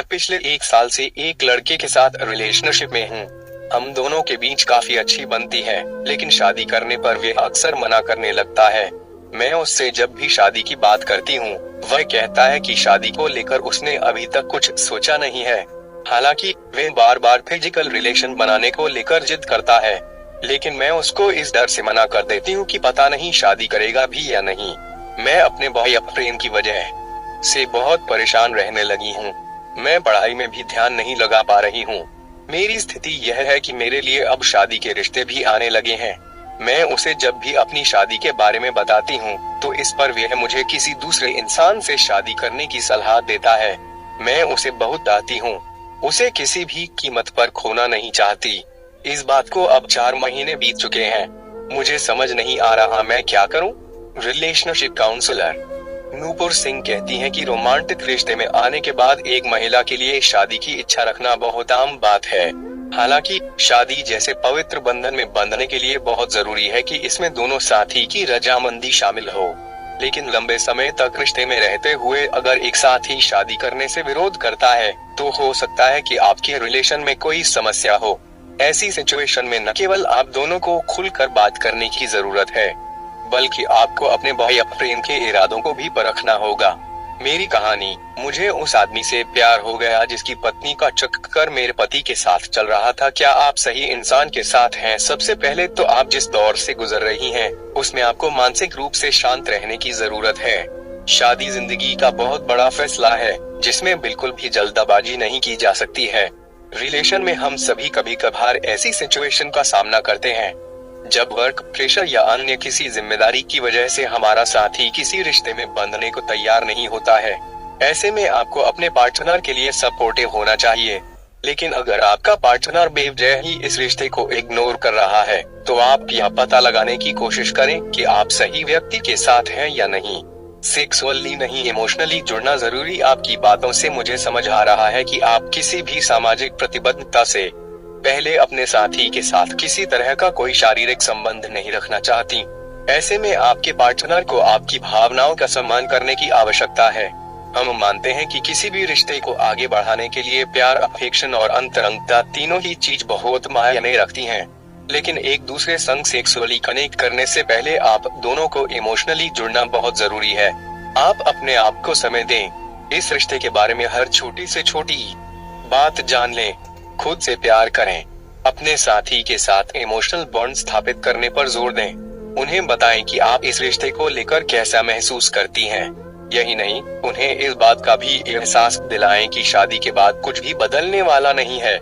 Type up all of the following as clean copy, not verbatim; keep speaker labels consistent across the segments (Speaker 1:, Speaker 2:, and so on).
Speaker 1: मैं पिछले 1 साल से एक लड़के के साथ रिलेशनशिप में हूँ। हम दोनों के बीच काफी अच्छी बनती है, लेकिन शादी करने पर वह अक्सर मना करने लगता है। मैं उससे जब भी शादी की बात करती हूँ, वह कहता है कि शादी को लेकर उसने अभी तक कुछ सोचा नहीं है। हालांकि वह बार बार फिजिकल रिलेशन बनाने को लेकर जिद करता है, लेकिन मैं उसको इस डर से मना कर देती हूँ कि पता नहीं शादी करेगा भी या नहीं। मैं अपने बॉयफ्रेंड प्रेम की वजह से बहुत परेशान रहने लगी हूँ। मैं पढ़ाई में भी ध्यान नहीं लगा पा रही हूँ। मेरी स्थिति यह है कि मेरे लिए अब शादी के रिश्ते भी आने लगे हैं। मैं उसे जब भी अपनी शादी के बारे में बताती हूँ, तो इस पर वह मुझे किसी दूसरे इंसान से शादी करने की सलाह देता है। मैं उसे बहुत डांटती हूँ, उसे किसी भी कीमत पर खोना नहीं चाहती। इस बात को अब 4 महीने बीत चुके हैं। मुझे समझ नहीं आ रहा मैं क्या करूँ। रिलेशनशिप काउंसलर नूपुर सिंह कहती हैं कि रोमांटिक रिश्ते में आने के बाद एक महिला के लिए शादी की इच्छा रखना बहुत आम बात है। हालांकि शादी जैसे पवित्र बंधन में बंधने के लिए बहुत जरूरी है कि इसमें दोनों साथी की रजामंदी शामिल हो। लेकिन लंबे समय तक रिश्ते में रहते हुए अगर एक साथी शादी करने से विरोध करता है, तो हो सकता है कि आपके रिलेशन में कोई समस्या हो। ऐसी सिचुएशन में न केवल आप दोनों को खुलकर बात करने की जरूरत है, बल्कि आपको अपने बॉयफ्रेंड के इरादों को भी परखना होगा। मेरी कहानी, मुझे उस आदमी से प्यार हो गया जिसकी पत्नी का चक्कर मेरे पति के साथ चल रहा था। क्या आप सही इंसान के साथ हैं? सबसे पहले तो आप जिस दौर से गुजर रही हैं, उसमें आपको मानसिक रूप से शांत रहने की जरूरत है। शादी जिंदगी का बहुत बड़ा फैसला है, जिसमें बिल्कुल भी जल्दबाजी नहीं की जा सकती है। रिलेशन में हम सभी कभी कभार ऐसी सिचुएशन का सामना करते हैं जब वर्क प्रेशर या अन्य किसी जिम्मेदारी की वजह से हमारा साथी किसी रिश्ते में बंधने को तैयार नहीं होता है। ऐसे में आपको अपने पार्टनर के लिए सपोर्टिव होना चाहिए। लेकिन अगर आपका पार्टनर बेवजह ही इस रिश्ते को इग्नोर कर रहा है, तो आप यह पता लगाने की कोशिश करें कि आप सही व्यक्ति के साथ हैं या नहीं। सेक्सुअली नहीं, इमोशनली जुड़ना जरूरी। आपकी बातों से मुझे समझ आ रहा है कि आप किसी भी सामाजिक प्रतिबद्धता से पहले अपने साथी के साथ किसी तरह का कोई शारीरिक संबंध नहीं रखना चाहती। ऐसे में आपके पार्टनर को आपकी भावनाओं का सम्मान करने की आवश्यकता है। हम मानते हैं कि किसी भी रिश्ते को आगे बढ़ाने के लिए प्यार, अफेक्शन और अंतरंगता तीनों ही चीज बहुत मायने रखती हैं। लेकिन एक दूसरे संग सेक्सुअली कनेक्ट करने से पहले आप दोनों को इमोशनली जुड़ना बहुत जरूरी है। आप अपने आप को समय दें, इस रिश्ते के बारे में हर छोटी से छोटी बात जान लें, खुद से प्यार करें, अपने साथी के साथ इमोशनल बॉन्ड स्थापित करने पर जोर दें। उन्हें बताएं कि आप इस रिश्ते को लेकर कैसा महसूस करती हैं। यही नहीं, उन्हें इस बात का भी एहसास दिलाएं कि शादी के बाद कुछ भी बदलने वाला नहीं है।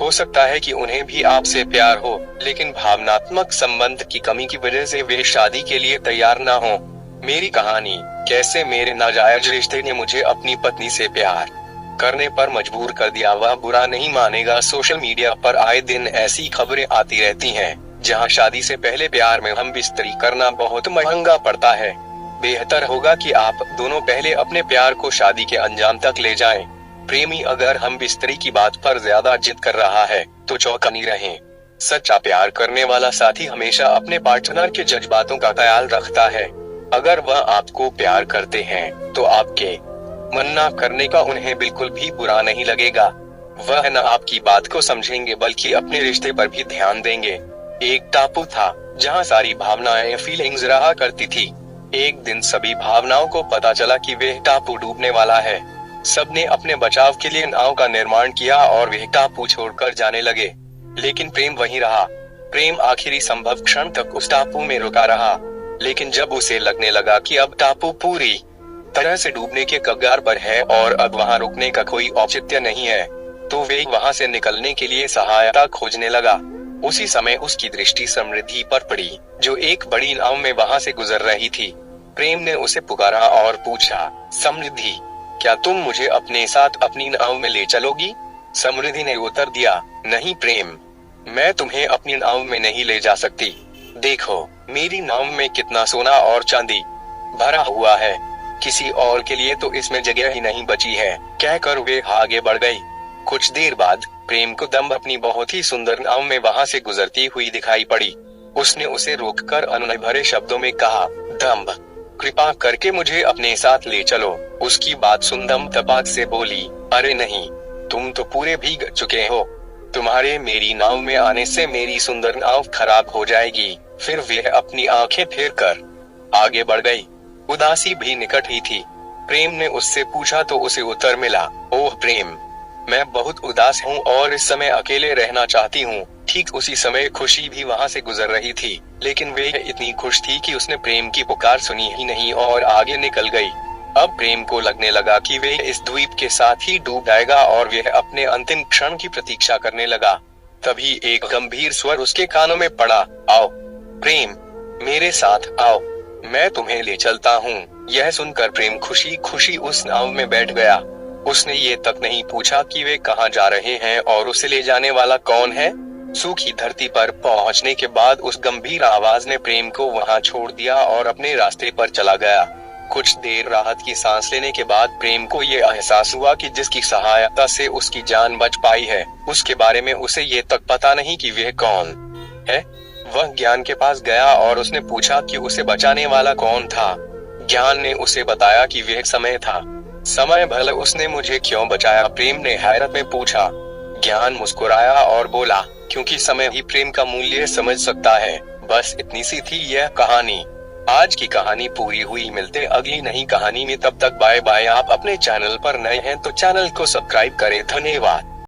Speaker 1: हो सकता है कि उन्हें भी आपसे प्यार हो, लेकिन भावनात्मक संबंध की कमी की वजह से वे शादी के लिए तैयार ना हो। मेरी कहानी, कैसे मेरे नाजायज रिश्ते ने मुझे अपनी पत्नी से प्यार करने पर मजबूर कर दिया, वह बुरा नहीं मानेगा। सोशल मीडिया पर आए दिन ऐसी खबरें आती रहती हैं, जहां शादी से पहले प्यार में हम बिस्तरी करना बहुत महंगा पड़ता है। बेहतर होगा कि आप दोनों पहले अपने प्यार को शादी के अंजाम तक ले जाएं। प्रेमी अगर हम बिस्तरी की बात पर ज्यादा जिद कर रहा है, तो चौकन्नी रहें। सच्चा प्यार करने वाला साथी हमेशा अपने पार्टनर के जज्बातों का ख्याल रखता है। अगर वह आपको प्यार करते हैं, तो आपके मना करने का उन्हें बिल्कुल भी बुरा नहीं लगेगा। वह न आपकी बात को समझेंगे, बल्कि अपने रिश्ते पर भी ध्यान देंगे। एक टापू था जहां सारी भावनाएं, फीलिंग्स रहा करती थी। एक दिन सभी भावनाओं को पता चला कि वह टापू डूबने वाला है। सबने अपने बचाव के लिए नाव का निर्माण किया और वह टापू छोड़कर जाने लगे। लेकिन प्रेम वहीं रहा। प्रेम आखिरी संभव क्षण तक उस टापू में रुका रहा। लेकिन जब उसे लगने लगा कि अब टापू पूरी तरह से डूबने के कगार पर है और अब वहां रुकने का कोई औचित्य नहीं है, तो वे वहां से निकलने के लिए सहायता खोजने लगा। उसी समय उसकी दृष्टि समृद्धि पर पड़ी, जो एक बड़ी नाव में वहां से गुजर रही थी। प्रेम ने उसे पुकारा और पूछा, समृद्धि, क्या तुम मुझे अपने साथ अपनी नाव में ले चलोगी? समृद्धि ने उत्तर दिया, नहीं प्रेम, मैं तुम्हें अपनी नाव में नहीं ले जा सकती। देखो, मेरी नाव में कितना सोना और चांदी भरा हुआ है, किसी और के लिए तो इसमें जगह ही नहीं बची है। कहकर वे आगे बढ़ गई। कुछ देर बाद प्रेम को दम्भ अपनी बहुत ही सुंदर नाव में वहां से गुजरती हुई दिखाई पड़ी। उसने उसे रोककर अनुनय भरे शब्दों में कहा, दम्भ, कृपा करके मुझे अपने साथ ले चलो। उसकी बात सुन दम्भ तपाक से बोली, अरे नहीं, तुम तो पूरे भीग चुके हो। तुम्हारे मेरी नाव में आने से मेरी सुंदर नाव खराब हो जाएगी। फिर वह अपनी आंखें फेर कर आगे बढ़ गई। उदासी भी निकट ही थी। प्रेम ने उससे पूछा तो उसे उत्तर मिला, ओह प्रेम, मैं बहुत उदास हूँ और इस समय अकेले रहना चाहती हूँ। ठीक उसी समय खुशी भी वहाँ से गुजर रही थी, लेकिन वे इतनी खुश थी कि उसने प्रेम की पुकार सुनी ही नहीं और आगे निकल गई। अब प्रेम को लगने लगा कि वे इस द्वीप के साथ ही डूब जाएगा और वह अपने अंतिम क्षण की प्रतीक्षा करने लगा। तभी एक गंभीर स्वर उसके कानों में पड़ा, आओ प्रेम, मेरे साथ आओ, मैं तुम्हें ले चलता हूँ। यह सुनकर प्रेम खुशी खुशी उस नाव में बैठ गया। उसने ये तक नहीं पूछा कि वे कहाँ जा रहे हैं और उसे ले जाने वाला कौन है। सूखी धरती पर पहुंचने के बाद उस गंभीर आवाज ने प्रेम को वहां छोड़ दिया और अपने रास्ते पर चला गया। कुछ देर राहत की सांस लेने के बाद प्रेम को ये एहसास हुआ कि जिसकी सहायता से उसकी जान बच पाई है, उसके बारे में उसे ये तक पता नहीं कि वह कौन है। वह ज्ञान के पास गया और उसने पूछा कि उसे बचाने वाला कौन था। ज्ञान ने उसे बताया कि वह समय था। समय भला उसने मुझे क्यों बचाया, प्रेम ने हैरत में पूछा। ज्ञान मुस्कुराया और बोला, क्योंकि समय ही प्रेम का मूल्य समझ सकता है। बस इतनी सी थी यह कहानी। आज की कहानी पूरी हुई। मिलते अगली नई कहानी में, तब तक बाय बाय। आप अपने चैनल पर नए हैं तो चैनल को सब्सक्राइब करें। धन्यवाद।